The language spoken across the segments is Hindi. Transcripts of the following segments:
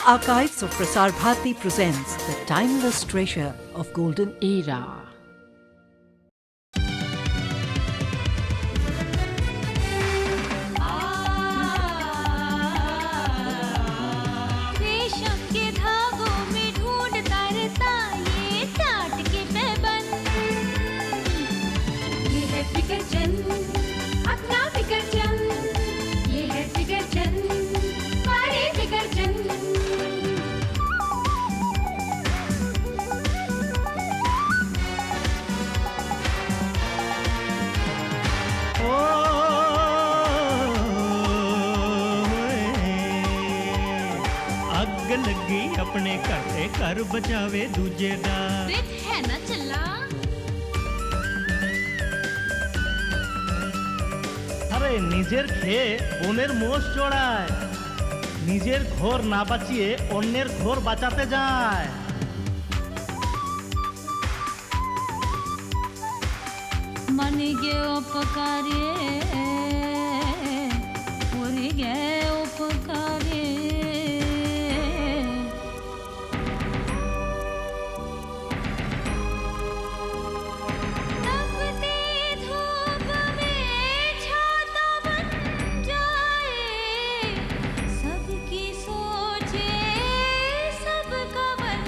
Archives of Prasar Bharati presents the timeless treasure of golden era. रेशम के धागों में ढूंढता रहता ये टाट के पैबंद। ये है फिकर चंद, अपना फिकर चंद। ये है फिकर चंद, हमारे फिकर चंद। ਅੱਗ ਲੱਗੀ ਆਪਣੇ ਘਰ ਤੇ ਘਰ ਬਚਾਵੇ ਦੂਜੇ ਦਾ रित है ना चला। আরে নিজের খেয়ে বোনের মোষ চড়ায়, নিজের ঘর না বাঁচিয়ে অন্যের ঘর বাঁচাতে যায়। मन गे उपकारे पूरी गे उपकारे तपते धूप में छाता बन जाए सबकी सोचे सबका बन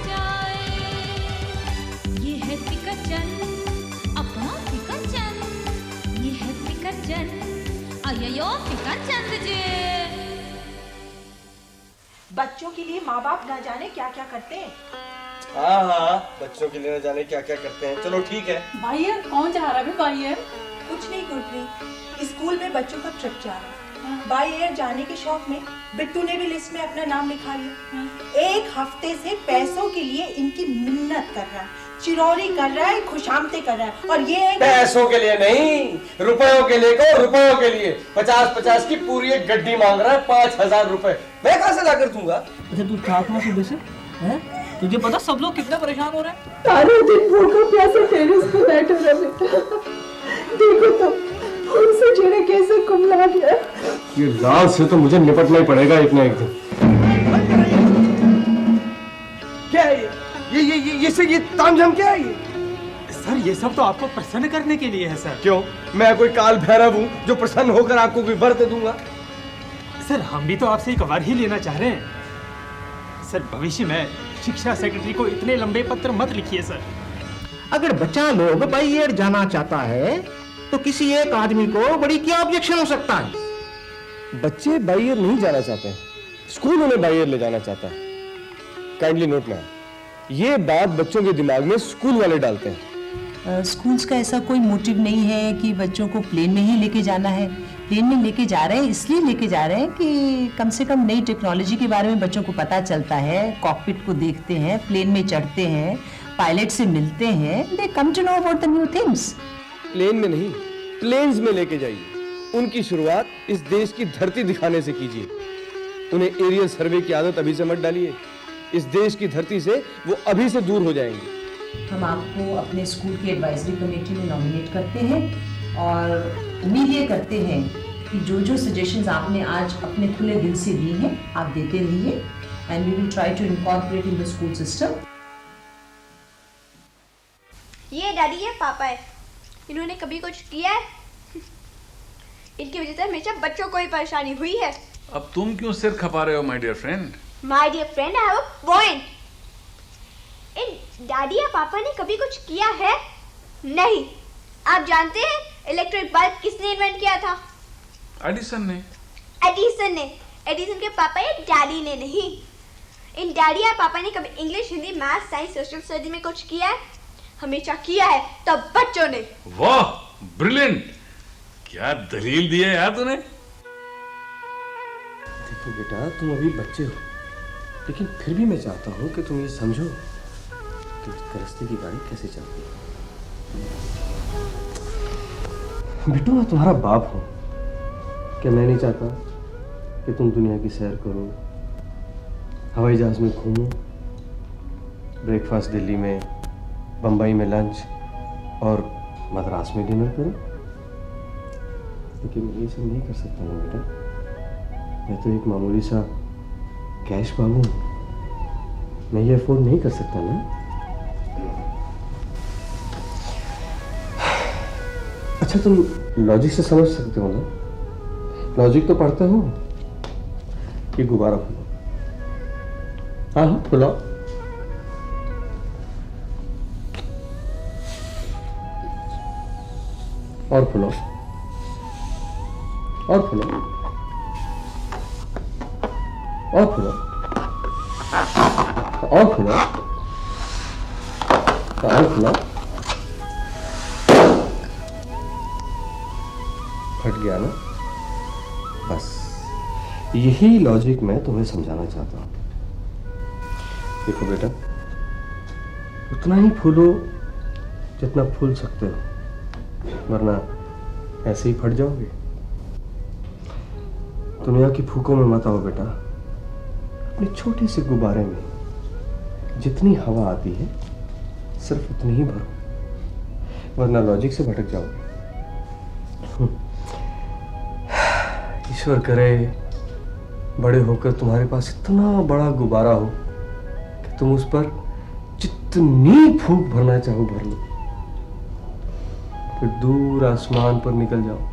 जाए ये है फिकर चंद अपना फिकर चंद ये है फिकर चंद अय्यो फिकर चंद जी बच्चों के लिए माँ बाप ना जाने क्या क्या करते हैं। हाँ हाँ, बच्चों के लिए न जाने क्या क्या करते हैं। चलो ठीक है। बाहर कौन जा रहा है बाहर? कुछ नहीं गुरप्रीत, स्कूल में बच्चों का ट्रिप जा रहा है। बाई एयर जाने के शौक में बिट्टू ने भी लिस्ट में अपना नाम लिखा लिया। एक हफ्ते से पैसों के लिए इनकी मिन्नत कर रहा है, चिरौरी कर रहा है, खुशामते कर रहा है। और ये है पैसों के लिए नहीं, रुपयों के लिए को रुपयों के लिए 50-50 की पूरी एक गड्डी मांग रहा है। 5,000 रुपए मैं कहाँ से लाकर दूंगा? अच्छा तू ठाकमा सुबह से हैं? तुझे पता सब लोग कितना परेशान हो रहे हैं? सारे दिन भूखा प्यासा टेरेस पे बैठा रहा बेटा। देखो तो उनसे चेहरा कैसे कुमला गया। ये लाल से तो मुझे निपटना ही पड़ेगा एक ना एक दिन। क्या है ये तामझाम क्या है ये? सर ये सब तो आपको प्रसन्न करने के लिए है सर। क्यों, मैं कोई काल भैरव हूँ जो प्रसन्न होकर आपको कोई वर दे दूंगा? सर हम भी तो आपसे एक अवार्ड ही लेना चाह रहे हैं। सर भविष्य में शिक्षा सेक्रेटरी को इतने लंबे पत्र मत लिखिए सर। अगर बच्चा लोग बाई एयर जाना चाहता है तो किसी एक आदमी को बड़ी क्या ऑब्जेक्शन हो सकता है? बच्चे बाई एयर नहीं जाना चाहते हैं, स्कूल उन्हें बाई एयर ले जाना चाहता है। काइंडली नोट मैम, ये बात बच्चों के दिमाग में स्कूल वाले डालते हैं। स्कूल्स का ऐसा कोई मोटिव नहीं है कि बच्चों को प्लेन में ही लेके जाना है। प्लेन में लेके जा रहे हैं इसलिए लेके जा रहे हैं कि कम से कम नई टेक्नोलॉजी के बारे में बच्चों को पता चलता है, कॉकपिट को देखते हैं, प्लेन में चढ़ते हैं, पायलट से मिलते हैं, they come to know about the new things. Plane में नहीं, प्लेन्स में लेके जाइए। उनकी शुरुआत इस देश की धरती दिखाने से कीजिए। उन्हें एरियल सर्वे की आदत अभी से मत डालिए। इस देश की धरती से वो अभी से दूर हो जाएंगे। हम आपको अपने स्कूल की एडवाइजरी कमेटी में नॉमिनेट करते हैं और उम्मीद ये करते हैं कि जो जो सजेशंस आपने आज अपने खुले दिल से दी हैं आप देते रहिए and we will try to incorporate in the school system. ये डैडी है, पापा है। इन्होंने कभी कुछ किया है? इनकी वजह से हमेशा बच्चों को ही परेशानी हुई है। अब तुम क्यों सिर खपा रहे हो my dear friend? My dear friend, I have a point. इन डैडी या पापा ने कभी कुछ किया है? नहीं। आप जानते हैं इलेक्ट्रिक बल्ब किसने इन्वेंट किया था? एडिसन ने। एडिसन ने। एडिसन के पापा या डैडी ने नहीं। इन डैडी या पापा ने कभी English, Hindi, math, science, social study में कुछ किया है? हमेशा किया है तब बच्चों ने। वाह, ब्रिलियंट। क्या दलील दी है यार तूने। देखो बेटा, तुम अभी बच्चे हो, लेकिन फिर भी मैं चाहता हूँ कि तुम ये समझो कि गृहस्थी की गाड़ी कैसे चलती है। बेटू, मैं तुम्हारा बाप हूँ। क्या मैं नहीं चाहता कि तुम दुनिया की सैर करो, हवाई जहाज में घूमो, ब्रेकफास्ट दिल्ली में, बम्बई में लंच और मद्रास में डिनर करो? लेकिन मैं ये सब नहीं कर सकता ना बेटा। मैं तो एक मामूली सा कैश बाबू, मैं ये अफोर्ड नहीं कर सकता ना। अच्छा, तुम लॉजिक से समझ सकते हो ना? लॉजिक तो पढ़ते हो। ये गुब्बारा फुलाओ। हाँ हाँ, फुलाओ। और फुलाओ, और फुलाओ, और फुलाओ, और फुलाओ, और फुलाओ। फट गया ना? बस यही लॉजिक मैं तुम्हें समझाना चाहता हूं। देखो बेटा, उतना ही फूलो जितना फूल सकते हो, वरना ऐसे ही फट जाओगे। दुनिया की फूकों में मत आओ बेटा। अपने छोटे से गुब्बारे में जितनी हवा आती है सिर्फ उतनी ही भरो, वरना लॉजिक से भटक जाओगे। ईश्वर करे बड़े होकर तुम्हारे पास इतना बड़ा गुब्बारा हो कि तुम उस पर जितनी फूंक भरना चाहो भर लो, फिर दूर आसमान पर निकल जाओ।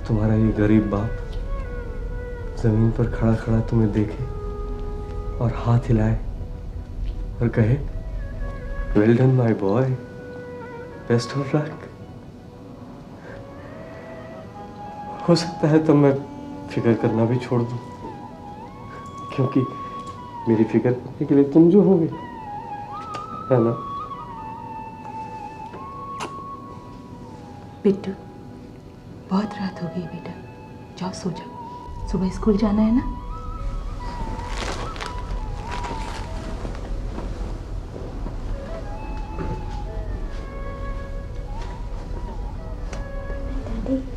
तुम्हारा ये गरीब बाप जमीन पर खड़ा खड़ा तुम्हें देखे और हाथ हिलाए और कहे, well done my boy, best of luck. हो सकता है तो मैं फिक्र करना भी छोड़ दूं, क्योंकि मेरी फिक्र करने के लिए तुम जो होगे, है ना? बिट्टू, बहुत रात हो गई बेटा, जाओ सो जाओ, सुबह स्कूल जाना है ना।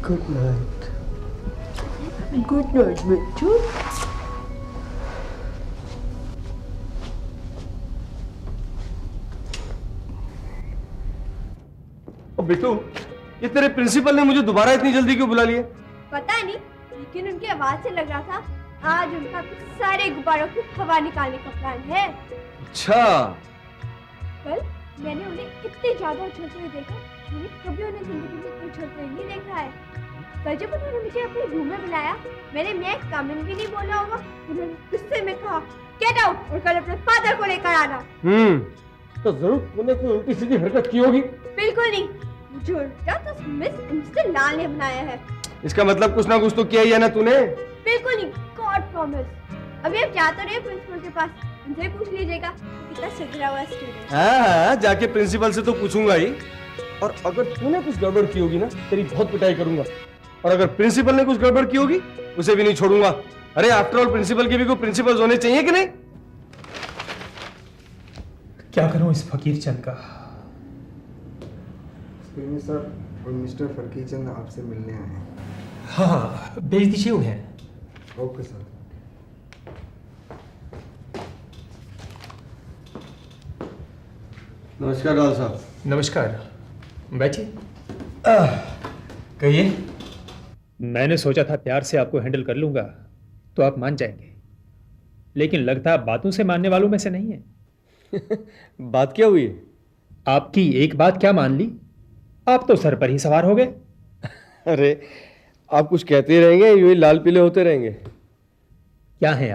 Good night. Good night Bittu. Bittu, ये तेरे प्रिंसिपल ने मुझे दोबारा इतनी जल्दी क्यों बुला लिया? पता नहीं, लेकिन उनकी आवाज से लग रहा था आज उनका सारे गुब्बारों की हवा निकालने का प्लान है। अच्छा। कल मैंने उन्हें इतने ज्यादा उछलते हुए देखा, मैंने कभी उन्हें जिंदगी में उछलते हुए नहीं देखा है। कल जब उन्होंने मुझे अपने रूम में बुलाया, मैंने मैं कमिंग भी नहीं बोला होगा, उन्होंने गुस्से में कहा, गेट आउट और कल अपने फादर को लेकर आना। तो जरूर तूने कोई उल्टी सीधी हरकत की होगी। बिल्कुल नहीं, मुझे उल्टा तो मिस मिस्टर लाल ने बनाया है। इसका मतलब कुछ ना कुछ तो किया ही है ना तूने? बिल्कुल नहीं, गॉड प्रॉमिस। अभी आप जा तो रहे प्रिंसिपल के पास, उनसे पूछ लीजिएगा कितना सुधरा हुआ स्टूडेंट। हाँ, जाके प्रिंसिपल से तो पूछूंगा ही। और अगर तूने कुछ गड़बड़ की होगी ना, तेरी बहुत पिटाई करूंगा। और अगर प्रिंसिपल ने कुछ गड़बड़ की होगी, उसे भी नहीं छोड़ूंगा। अरे आफ्टर ऑल प्रिंसिपल के भी कोई प्रिंसिपल होने चाहिए कि नहीं? क्या करूं इस फकीर चंद का? सर, और मिस्टर फकीर चंद आपसे मिलने आए हैं। हाँ, भेज दीजिए उन्हें। Okay sir. नमस्कार लाल साहब। नमस्कार, बैठिए। कहिए। मैंने सोचा था प्यार से आपको हैंडल कर लूंगा तो आप मान जाएंगे, लेकिन लगता है बातों से मानने वालों में से नहीं है। बात क्या हुई? आपकी एक बात क्या मान ली, आप तो सर पर ही सवार हो गए। अरे आप कुछ कहते ही रहेंगे, यूं ही लाल पीले होते रहेंगे। क्या हैं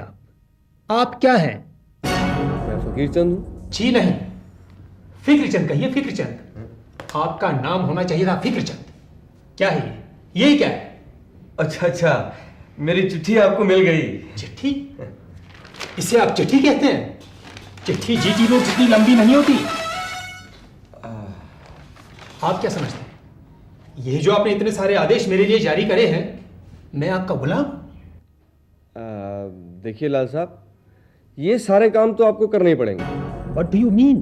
आप क्या हैं? मैं फकीर चंद हूं। जी नहीं, फिक्र चंद कहिए, फिक्र चंद। आपका नाम होना चाहिए था फिक्र चंद। क्या है ये क्या है? अच्छा, मेरी चिट्ठी आपको मिल गई। चिट्ठी? इसे आप चिट्ठी कहते हैं? चिट्ठी जीटी रोड जितनी लंबी नहीं होती। आप क्या समझते हैं, ये जो आपने इतने सारे आदेश मेरे लिए जारी करे हैं, मैं आपका गुलाम? देखिए लाल साहब, ये सारे काम तो आपको करने ही पड़ेंगे। What do you mean?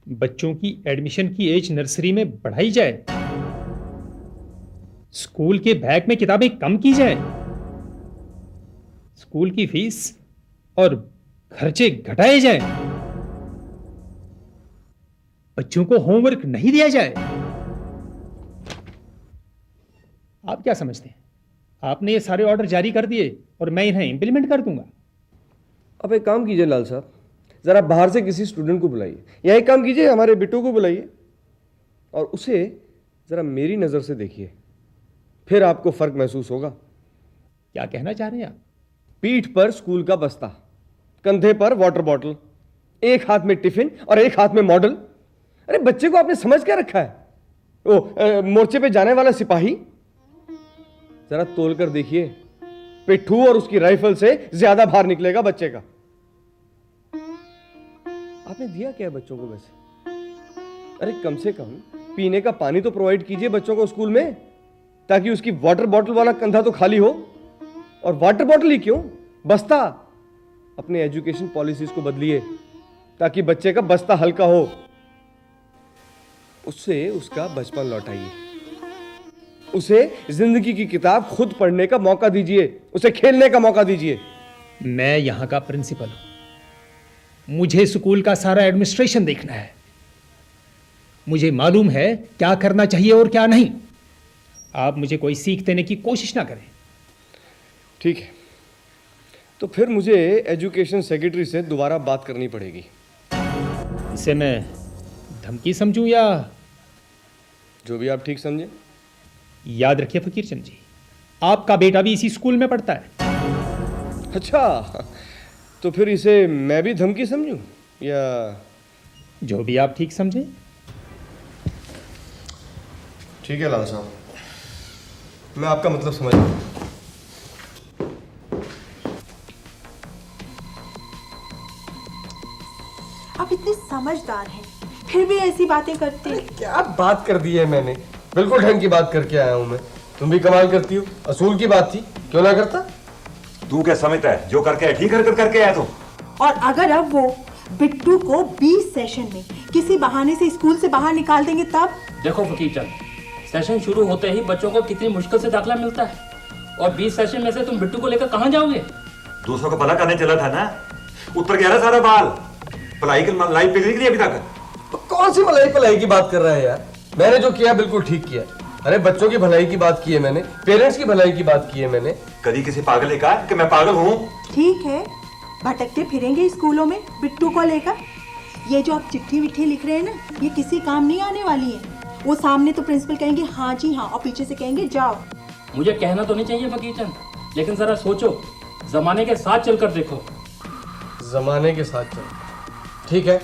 बच्चों की एडमिशन की एज नर्सरी में बढ़ाई जाए, स्कूल के बैग में किताबें कम की जाए, स्कूल की फीस और खर्चे घटाए जाए, बच्चों को होमवर्क नहीं दिया जाए। क्या समझते हैं आपने ये सारे ऑर्डर जारी कर दिए और मैं इन्हें इम्प्लीमेंट कर दूंगा? अब एक काम कीजिए लाल साहब, ज़रा बाहर से किसी स्टूडेंट को बुलाइए, या एक काम कीजिए हमारे बिट्टू को बुलाइए और उसे ज़रा मेरी नज़र से देखिए, फिर आपको फ़र्क महसूस होगा। क्या कहना चाह रहे हैं आप? पीठ पर स्कूल का बस्ता, कंधे पर वाटर बॉटल, एक हाथ में टिफिन और एक हाथ में मॉडल। अरे बच्चे को आपने समझ क्या रखा है? वो मोर्चे पे जाने वाला सिपाही? जरा तोल कर देखिए, पिट्ठू और उसकी राइफल से ज्यादा भार निकलेगा बच्चे का। आपने दिया क्या है बच्चों को वैसे? अरे कम से कम पीने का पानी तो प्रोवाइड कीजिए बच्चों को स्कूल में, ताकि उसकी वाटर बॉटल वाला कंधा तो खाली हो। और वाटर बॉटल ही क्यों, बस्ता। अपने एजुकेशन पॉलिसीज को बदलिए ताकि बच्चे का बस्ता हल्का हो। उससे उसका बचपन लौटाइए, उसे जिंदगी की किताब खुद पढ़ने का मौका दीजिए, उसे खेलने का मौका दीजिए। मैं यहां का प्रिंसिपल हूं, मुझे स्कूल का सारा एडमिनिस्ट्रेशन देखना है। मुझे मालूम है क्या करना चाहिए और क्या नहीं। आप मुझे कोई सीख देने की कोशिश ना करें। ठीक है, तो फिर मुझे एजुकेशन सेक्रेटरी से दोबारा बात करनी पड़ेगी। इसे मैं धमकी समझूं या जो भी आप ठीक समझें। याद रखिए फकीर चंद जी, आपका बेटा भी इसी स्कूल में पढ़ता है। अच्छा, तो फिर इसे मैं भी धमकी समझूं या जो भी आप ठीक समझें। ठीक है लाल साहब, मैं आपका मतलब समझ गया। आप इतने समझदार हैं, फिर भी ऐसी बातें करते हैं। क्या बात कर दी है मैंने, बिल्कुल ढंग की बात करके आया हूं मैं। तुम भी कमाल करती हो, असूल की बात थी, क्यों ना करता। तू क्या समझता है, जो करके ठीक करके आया तू। और अगर अब वो बिट्टू को 20 सेशन में किसी बहाने से स्कूल से बाहर निकाल देंगे तब? देखो फकीर चंद, सेशन शुरू होते ही बच्चों को कितनी मुश्किल से दाखिला मिलता है, और 20 सेशन में से तुम बिट्टू को लेकर कहाँ जाओगे? दूसरों का भला करने चला था ना, ऊपर गया सारा बाल। पढ़ाई की मलाई पिघली नहीं अभी तक। तो कौन सी भलाई की बात कर रहा है यार? मैंने जो किया बिल्कुल ठीक किया। अरे बच्चों की भलाई की बात की है मैंने, पेरेंट्स की भलाई की बात की है मैंने। कभी किसी पागल ने कहा कि मैं पागल हूँ? ठीक है, भटकते फिरेंगे स्कूलों में बिट्टू को लेकर। ये जो आप चिट्ठी विट्ठी लिख रहे हैं ना, ये किसी काम नहीं आने वाली है। वो सामने तो प्रिंसिपल कहेंगे हाँ जी हाँ, और पीछे से कहेंगे जाओ। मुझे कहना तो नहीं चाहिए फकीर चंद, लेकिन जरा सोचो, जमाने के साथ चलकर देखो। जमाने के साथ चल, ठीक है,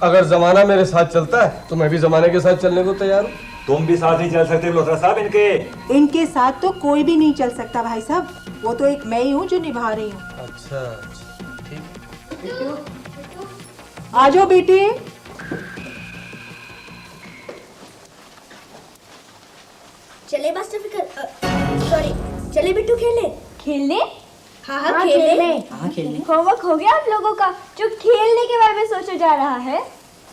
अगर जमाना मेरे साथ चलता है तो मैं भी जमाने के साथ चलने को तैयार हूँ। तुम भी साथ नहीं चल सकते मल्होत्रा साहब इनके साथ तो कोई भी नहीं चल सकता भाई साहब, वो तो एक मैं ही हूँ जो निभा रही हूँ। अच्छा ठीक, आ जाओ बेटी। चले मास्टर फिकर, सॉरी, चले बिट्टू खेले। खेलने? हाँ खेलने। होमवर्क हो गया आप लोगों का, जो खेलने के बारे में सोचा जा रहा है?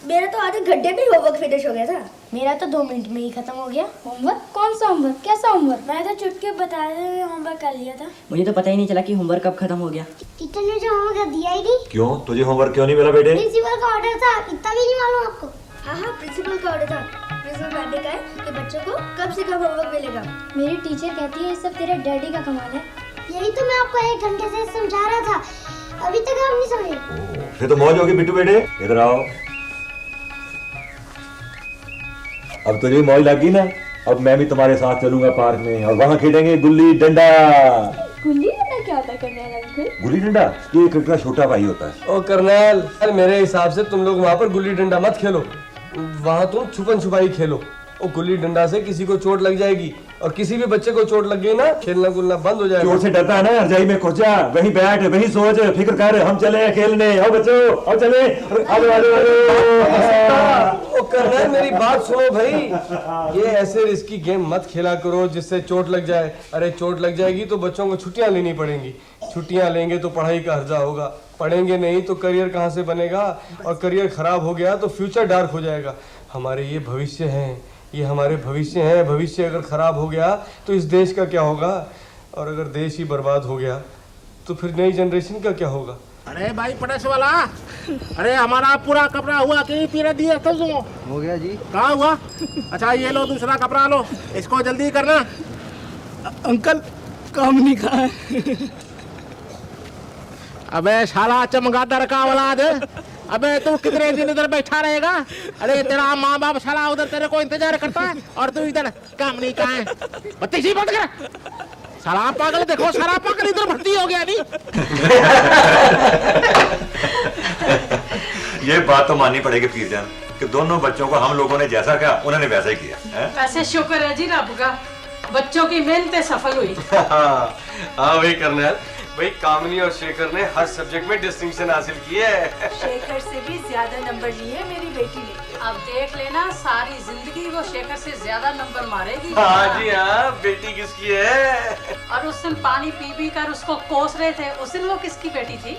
मेरा तो आधे घंटे में होमवर्क फिनिश हो गया था। मेरा तो 2 मिनट में ही खत्म हो गया। होमवर्क? कौन सा होमवर्क, कैसा होमवर्क? मैं तो चुटके बताए हुए होमवर्क कर लिया था। मुझे तो पता ही नहीं चला कि होमवर्क कब खत्म हो गया। टीचर ने जो होमवर्क दिया ही नहीं। क्यों, तुझे होमवर्क क्यों नहीं मिला बेटे? प्रिंसिपल का ऑर्डर था, इतना भी नहीं मालूम आपको? हाँ, प्रिंसिपल का ऑर्डर था। प्रिंसिपल मैम ने कहा कि बच्चों को कब से कब होमवर्क मिलेगा। मेरी टीचर कहती है ये सब तेरे डैडी का कमाल है। यही तो मैं आपको 1 घंटे से समझा रहा था, अभी तक आप नहीं समझे। फिर तो मौज होगी बिट्टू बेटे, इधर आओ। अब तुझे मौज लगी ना, अब मैं भी तुम्हारे साथ चलूंगा पार्क में और वहाँ खेलेंगे गुल्ली डंडा। गुल्ली डंडा क्या होता है कर्नल अंकल? गुल्ली डंडा ये क्रिकेट का छोटा भाई होता है। ओ कर्नल, मेरे हिसाब से तुम लोग वहाँ पर गुल्ली डंडा मत खेलो, वहाँ तुम छुपन छुपाई खेलो। ओ गुल्ली डंडा से किसी को चोट लग जाएगी, और किसी भी बच्चे को चोट लग गई ना, खेलना गुलना बंद हो जाएगा। चोट से डरता है ना, रजाई में खो जा, वहीं बैठ, वहीं सोच, फिक्र कर, हम चले खेलने। आओ बच्चों, आओ चले। ओ कर्नल मेरी बात सुनो भाई, ये ऐसे रिस्की गेम मत खेला करो जिससे चोट लग जाए। अरे चोट लग जाएगी तो बच्चों को छुट्टियां लेनी पड़ेंगी, छुट्टियां लेंगे तो पढ़ाई का हर्जा होगा, पढ़ेंगे नहीं तो करियर कहाँ से बनेगा, और करियर खराब हो गया तो फ्यूचर डार्क हो जाएगा। हमारे ये भविष्य हैं, ये हमारे भविष्य हैं। भविष्य अगर खराब हो गया तो इस देश का क्या होगा, और अगर देश ही बर्बाद हो गया तो फिर नई जनरेशन का क्या होगा। अरे भाई पड़ोस वाला, अरे हमारा पूरा कपड़ा हुआ कि पीरा दिया तो हो गया जी। कहाँ हुआ? अच्छा ये लो दूसरा कपड़ा लो, इसको जल्दी करना। अंकल कामनी कहाँ है? अबे साला चमगादड़ का औलाद, अबे तू कितने दिन इधर बैठा रहेगा? अरे तेरा माँ बाप साला उधर तेरे को इंतजार करता है और तू इधर कामनी कहाँ है? बत्ती सी बंद कर। साला पागल, देखो सारा पागल इधर भर्ती हो गया नहीं। ये बात तो माननी पड़ेगी पीरजान कि दोनों बच्चों को हम लोगों ने जैसा कहा उन्होंने वैसा ही किया है? वैसे शुक्र है जी रब का, बच्चों की मेहनतें सफल हुई। हाँ वही करना है भाई। कामनी और शेखर ने हर सब्जेक्ट में डिस्टिंक्शन हासिल किए है। शेखर से भी ज्यादा नंबर लिए मेरी बेटी ने। अब देख लेना, सारी जिंदगी वो शेखर से ज्यादा नंबर मारेगी। हाँ जी हाँ, बेटी किसकी है? और उस दिन पानी पी पी कर उसको कोस रहे थे, उस दिन वो किसकी बेटी थी?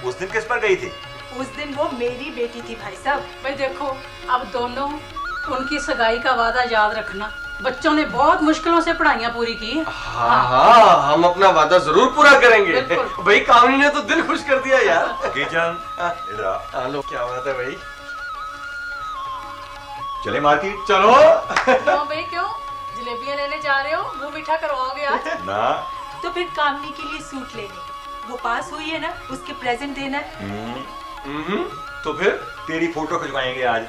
उस दिन किस पर गई थी? उस दिन वो मेरी बेटी थी भाई साहब। भाई देखो, अब दोनों उनकी सगाई का वादा याद रखना। बच्चों ने बहुत मुश्किलों से पढ़ाइयाँ पूरी की। हाँ हम अपना वादा जरूर पूरा करेंगे भाई। कामनी ने तो दिल खुश कर दिया यार। इधर आ। हेलो, क्या बात है भाई? चले मार्केट? चलो। क्यों भाई क्यों? जलेबियाँ लेने जा रहे हो? मुंह मीठा करवाओगे आज? ना। तो फिर कामनी के लिए सूट लेने, वो पास हुई है ना, उसके प्रेजेंट देना है। तो फिर तेरी फोटो खिंचवाएंगे आज,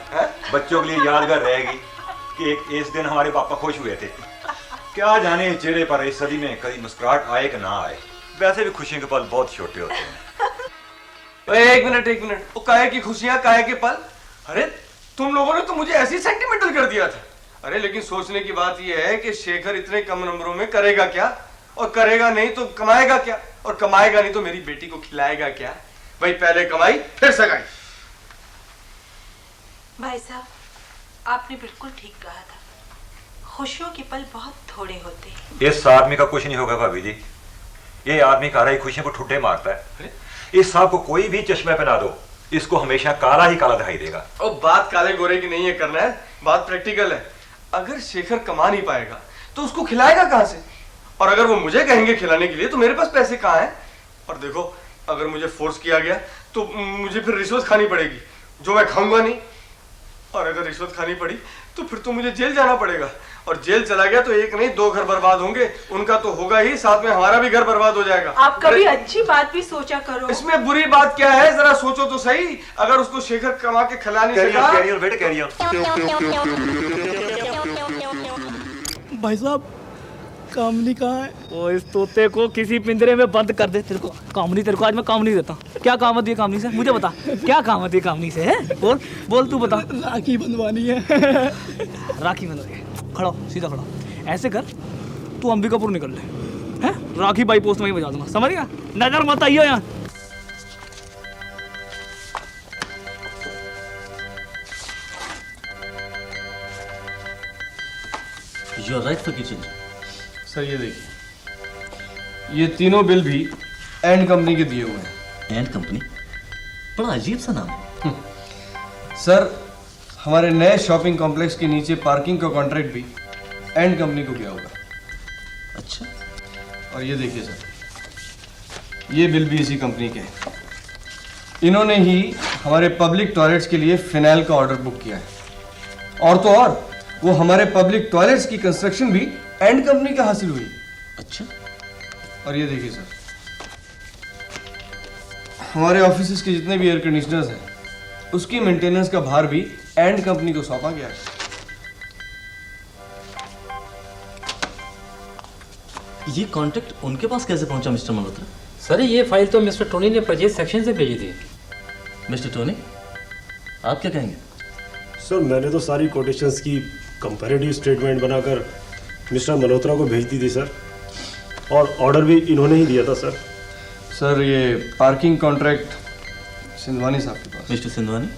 बच्चों के लिए यादगार रहेगी कि एक इस दिन हमारे पापा खुश हुए थे। क्या जाने चेहरे पर इस सदी में कभी मुस्कुराहट आए कि ना आए। वैसे भी खुशियों के पल बहुत छोटे होते हैं। एक मिनट, वो काहे की खुशियां, काहे के पल? अरे तुम लोगों ने तो मुझे ऐसी सेंटिमेंटल कर दिया था। अरे लेकिन सोचने की बात यह है कि शेखर इतने कम नंबरों में करेगा क्या, और करेगा नहीं तो कमाएगा क्या, और कमाएगा नहीं तो मेरी बेटी को खिलाएगा क्या? भाई पहले कमाई फिर सगाई। भाई साहब, आपने बिल्कुल ठीक कहा था, खुशियों के पल बहुत थोड़े होते हैं। इस आदमी का कुछ नहीं होगा भाभी जी। ये आदमी काला ही खुशियों को ठुड्डे मारता है। इस साहब को कोई भी चश्मे पहना दो, इसको हमेशा काला ही काला दिखाई देगा। और बात काले गोरे की नहीं है करना है, बात प्रैक्टिकल है। अगर शेखर कमा नहीं पाएगा तो उसको खिलाएगा कहां से? और अगर वो मुझे कहेंगे खिलाने के लिए तो मेरे पास पैसे कहाँ हैं? और देखो, अगर मुझे फोर्स किया गया तो मुझे फिर रिश्वत खानी पड़ेगी जो मैं खाऊंगा नहीं। और अगर रिश्वत खानी पड़ी तो फिर तो मुझे जेल जाना पड़ेगा, और जेल चला गया तो एक नहीं 2 घर बर्बाद होंगे। उनका तो होगा ही, साथ में हमारा भी घर बर्बाद हो जाएगा। आप कभी अच्छी बात भी सोचा करो। इसमें बुरी बात क्या है, जरा सोचो तो सही। अगर उसको शेखर कमा के खिला नहीं सका। भाई साहब, कामनी कहाँ है? वो इस तोते को किसी पिंजरे में बंद कर दे। तेरे को कामनी, तेरे को आज मैं कामनी देता हूँ। क्या काम होती है कामनी से, मुझे बता। क्या काम होती है कामनी से? है बोल तू बता। राखी बंधवानी है। राखी बंधवानी? खड़ो, सीधा खड़ो, ऐसे कर। तू अंबिकापुर निकल ले, हैं? राखी बाई पोस्ट में ही बजा दूंगा, समझ गया? नजर मत आइयो यहाँ। You're right for kitchen. Sir ये देखिए, ये तीनों बिल भी एंड कंपनी के दिए हुए हैं। And company? बड़ा अजीब सा नाम है। सर, हमारे नए शॉपिंग कॉम्प्लेक्स के नीचे पार्किंग का कॉन्ट्रैक्ट भी एंड कंपनी को गया होगा। अच्छा। और ये देखिए सर, ये बिल भी इसी कंपनी के हैं। इन्होंने ही हमारे पब्लिक टॉयलेट्स के लिए फिनाइल का ऑर्डर बुक किया है। और तो और, वो हमारे पब्लिक टॉयलेट्स की कंस्ट्रक्शन भी एंड कंपनी का हासिल हुई। अच्छा। और ये देखिए सर, हमारे ऑफिसेस के जितने भी एयर कंडीशनर्स हैं, उसकी मेंटेनेंस का भार भी एंड कंपनी को सौंपा गया है। ये कॉन्ट्रैक्ट उनके पास कैसे पहुंचा मिस्टर मल्होत्रा? सर, ये फाइल तो मिस्टर टोनी ने परचेज सेक्शन से भेजी थी। मिस्टर टोनी, आप क्या कहेंगे? सर, मैंने तो सारी कोटेशंस की कंपैरेटिव स्टेटमेंट बनाकर मिस्टर मल्होत्रा को भेज दी थी सर, और ऑर्डर भी इन्होंने ही दिया था सर। सर, ये पार्किंग कॉन्ट्रैक्ट सिंधवानी साहब के पास। मिस्टर सिंधवानी?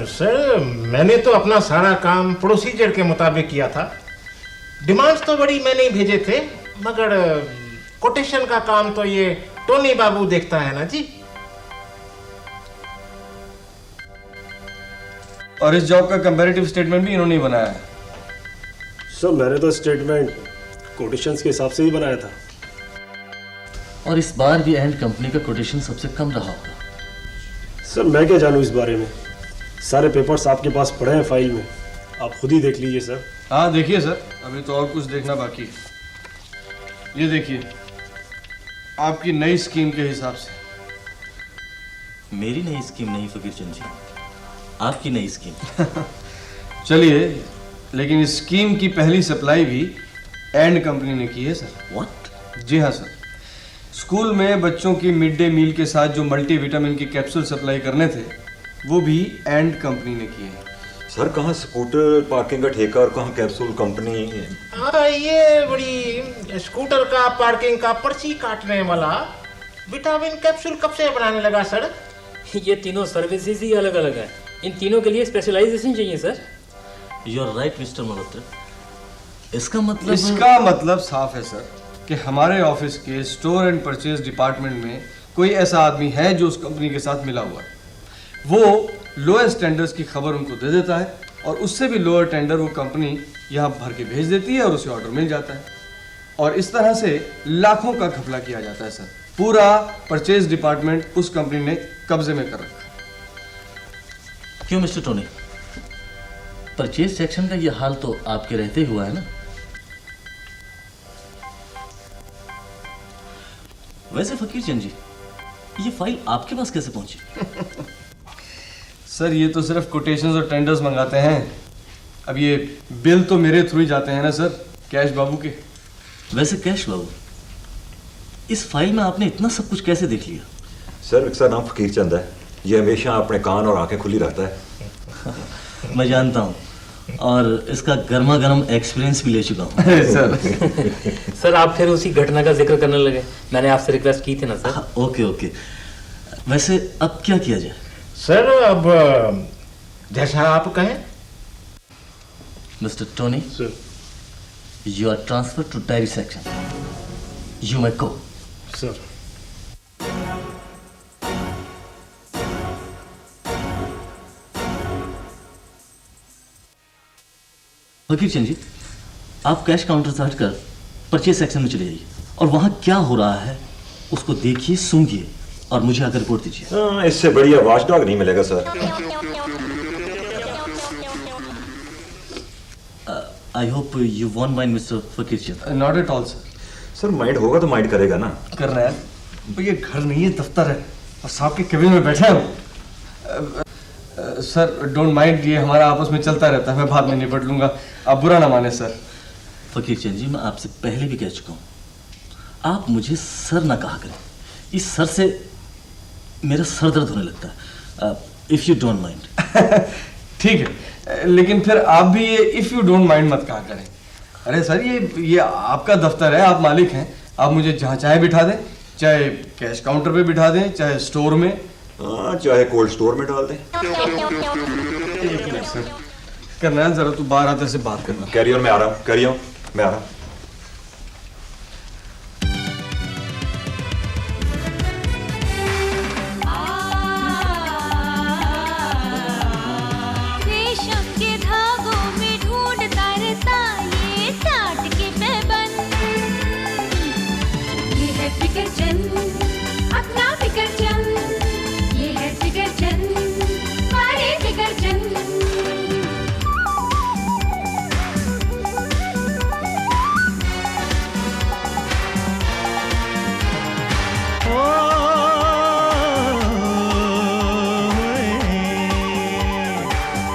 सर, मैंने तो अपना सारा काम प्रोसीजर के मुताबिक किया था। डिमांड्स तो बड़ी मैंने ही भेजे थे, मगर कोटेशन का काम तो ये टोनी बाबू देखता है ना जी। और इस जॉब का कंपैरेटिव स्टेटमेंट भी इन्होंने ही बनाया है। सर, मैंने तो स्टेटमेंट कोटेशंस के हिसाब से ही बनाया था। और इस बार भी एंड कंपनी का कोटेशन सबसे कम रहा होगा। सर, मैं क्या जानूं इस बारे में, सारे पेपर्स आपके पास पड़े हैं फाइल में, आप खुद ही देख लीजिए सर। हाँ देखिए सर, अभी तो और कुछ देखना बाकी है। ये देखिए, आपकी नई स्कीम के हिसाब से। मेरी नई स्कीम नहीं फकीर चंद जी, आपकी नई स्कीम। चलिए, लेकिन इस स्कीम की पहली सप्लाई भी एंड कंपनी ने की है सर। व्हाट? जी हाँ सर। स्कूल में बच्चों की मिड डे मील के साथ जो मल्टीविटामिन की कैप्सूल सप्लाई करने थे, वो भी एंड कंपनी ने किए हैं। सर कहाँ स्कूटर पार्किंग का ठेका और कहाँ कैप्सूल कंपनी? हाँ, ये बड़ी स्कूटर का पार्किंग का पर्ची काटने वाला विटामिन कैप्सूल कब से बनाने लगा सर? ये तीनों सर्विसेज ही अलग अलग है, इन तीनों के लिए स्पेशलाइजेशन चाहिए sir. You are right mister Malhotra. इसका मतलब साफ है सर कि हमारे ऑफिस के स्टोर एंड परचेज डिपार्टमेंट में कोई ऐसा आदमी है जो उस कंपनी के साथ मिला हुआ है। वो लोएस्ट टेंडर्स की खबर उनको दे देता है और उससे भी लोअर टेंडर वो कंपनी यहाँ भर के भेज देती है और उसे ऑर्डर मिल जाता है। और इस तरह से लाखों का घपला किया जाता है सर। पूरा परचेज डिपार्टमेंट उस कंपनी ने कब्जे में कर रखा। क्यों मिस्टर टोनी, परचेज सेक्शन का ये हाल तो आपके रहते हुआ है ना? वैसे फकीर चंद जी, ये फाइल आपके पास कैसे पहुंची? सर ये तो सिर्फ कोटेशंस और टेंडर्स मंगाते हैं। अब ये बिल तो मेरे थ्रू ही जाते हैं ना सर, कैश बाबू के। वैसे कैश बाबू, इस फाइल में आपने इतना सब कुछ कैसे देख लिया? सर इसका नाम फकीर चंद है, ये हमेशा अपने कान और आंखें खुली रखता है। मैं जानता हूँ, और इसका गर्मा गर्म एक्सपीरियंस भी ले चुका हूँ। सर आप फिर उसी घटना का जिक्र करने लगे, मैंने आपसे रिक्वेस्ट की थी ना सर। ओके ओके, वैसे अब क्या किया जाए? सर अब जैसा आप कहें। Mister Tony sir, you are transfer to dairy section. You may go. Sir Fakir Chand जी, आप कैश काउंटर से हटकर परचेज सेक्शन में चले जाइए और वहां क्या हो रहा है उसको देखिए, सूंघिए और मुझे आकर रिपोर्ट दीजिए। हाँ, इससे बढ़िया वॉचडॉग नहीं मिलेगा sir. I hope you won't mind mister Fakir Chand. Not at all sir. Sir mind होगा तो माइंड करेगा ना। कर रहा है, ये घर नहीं है, दफ्तर है और साहब के केबिन में बैठे हैं। सर डोंट माइंड, ये हमारा आपस में चलता रहता है, मैं बाद में निपट लूंगा, आप बुरा ना माने सर। फकीर चंद जी, मैं आपसे पहले भी कह चुका हूँ, आप मुझे सर ना कहा करें। इस सर से मेरा सर दर्द होने लगता है। If you don't mind. ठीक है, लेकिन फिर आप भी ये इफ यू डोंट माइंड मत कहा करें। अरे सर ये आपका दफ्तर है, आप मालिक हैं, आप मुझे जहाँ चाहे बिठा दें, चाहे कैश काउंटर पे बिठा दें, चाहे स्टोर में, चाहे कोल्ड स्टोर में डाल दें। करना है जरा, तू बाहर आते से बात करना। कैरी ऑन, मैं आ रहा हूँ, कैरी ऑन, मैं आ रहा हूँ। रेशम के धागों में ढूंढता रहता ये टाट के पैबंद। ये है फिकर चंद, अपना फिकर चंद। ये है फिकर चंद, हमारे फिकर चंद।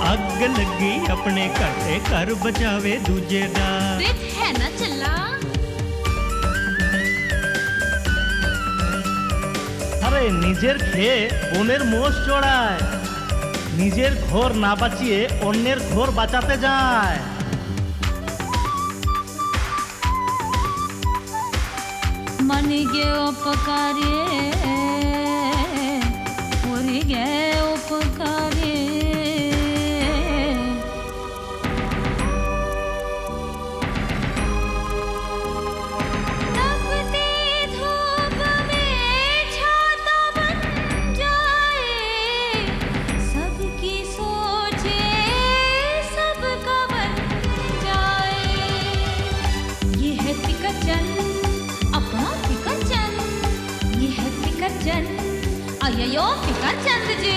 ਅੱਗ ਲੱਗੀ ਆਪਣੇ ਘਰ ਤੇ ਘਰ ਬਚਾਵੇ ਦੂਜੇ ਦਾ। बित है ना चला। আরে নিজের খেয়ে বোনের মোষ চড়ায়, নিজের ঘর না বাঁচিয়ে অন্যের ঘর বাঁচাতে যায়। मन गे उपकारे, ओरे गे उपकारे। तपती धूप में छाता बन जाए, सबकी सोचे सबका बन जाए। ये है फिकर चंद, अपना फिकर चंद। ये है फिकर चंद, अय्यो फिकर चंद जी।